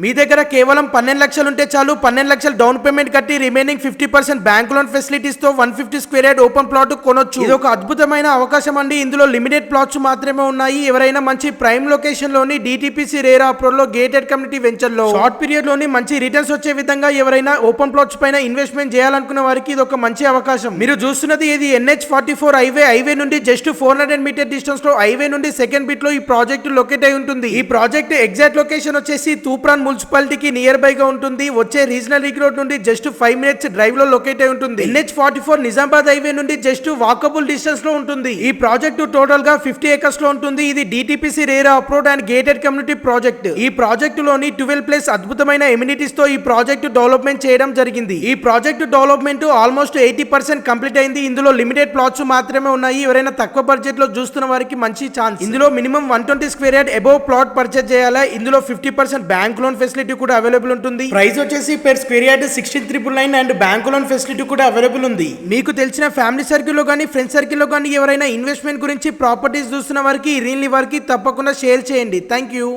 మీ దగ్గర కేవలం 12 లక్షలు ఉంటే చాలు. 12 లక్షలు డౌన్ పేమెంట్ కట్టి రిమైనింగ్ 50% బ్యాంక్ లోన్ ఫెసిలిటీస్ తో 150 స్క్వేర్ యార్డ్ ఓపెన్ ప్లాట్ కొనొచ్చు. ఇది ఒక అద్భుతమైన అవకాశం అండి. ఇందులో లిమిటెడ్ ప్లాట్స్ మాత్రమే ఉన్నాయి. ఎవరైనా మంచి ప్రైమ్ లొకేషన్ లోని డిటిపిసి రేరా అప్రోడ్ లో గేటెడ్ కమ్యూనిటీ వెంచర్ లో షార్ట్ పీరియడ్ లోని మంచి రిటర్న్స్ వచ్చే విధంగా ఎవరైనా ఓపెన్ ప్లాట్స్ పైన ఇన్వెస్ట్మెంట్ చేయాలనుకున్న వారికి ఇది ఒక మంచి అవకాశం. మీరు చూస్తున్నది ఇది NH44 హైవే నుండి జస్ట్ 400 మీటర్ డిస్టెన్స్ లో హైవే నుండి సెకండ్ బిట్ లో ఈ ప్రాజెక్ట్ లొకేట్ అయి ఉంటుంది. ఈ ప్రాజెక్ట్ ఎగ్జాక్ట్ లొకేషన్ వచ్చేసి తూప్రాన్ మున్సిపాలిటీకి నియర్ బై గా ఉంటుంది. వచ్చే రీజనల్ రింగ్ రోడ్ నుండి జస్ట్ 5 మినిట్స్ డ్రైవ్ లో లొకేట్ అయి ఉంటుంది. NH44 నిజామాబాద్ హైవే నుండి జస్ట్ వాకబుల్ డిస్టెన్స్ లో ఉంటుంది. ఈ ప్రాజెక్ట్ టోటల్ గా 50 ఏకర్స్ లో ఉంటుంది. ఇది DTPC RERA approved and gated community project. ఈ ప్రాజెక్ట్ లోని 12 ప్లేస్ అద్భుతమైన ఎమ్యూనిటీస్ తో ఈ ప్రాజెక్ట్ డెవలప్మెంట్ చేయడం జరిగింది. ఈ ప్రాజెక్ట్ డెవలప్మెంట్ ఆల్మోస్ట్ 80% కంప్లీట్ అయింది. ఇందులో లిమిటెడ్ ప్లాట్స్ మాత్రమే ఉన్నాయి. ఎవరైనా తక్కువ బడ్జెట్ లో చూస్తున్న వారికి మంచి ఛాన్స్. ఇందులో minimum 120 square yard above plot purchase చేయాలి. ఇందులో 50% బ్యాంక్ లోన్ ఫెసిలిటీ కూడా అవైలబుల్ ఉంటుంది. ప్రైస్ వచ్చేసి per square yard 16,999 and bank loan facility కూడా అవైలబుల్ ఉంది. మీకు తెలిసిన ఫ్యామిలీ సర్కిల్ లో కానీ ఫ్రెండ్స్ సర్కిల్ లో కానీ ఎవరైనా ఇన్వెస్ట్మెంట్ గురించి ప్రాపర్టీస్ చూస్తున్న వారికి రీల్ వారికి తప్పకుండా షేర్ చేయండి. Thank you.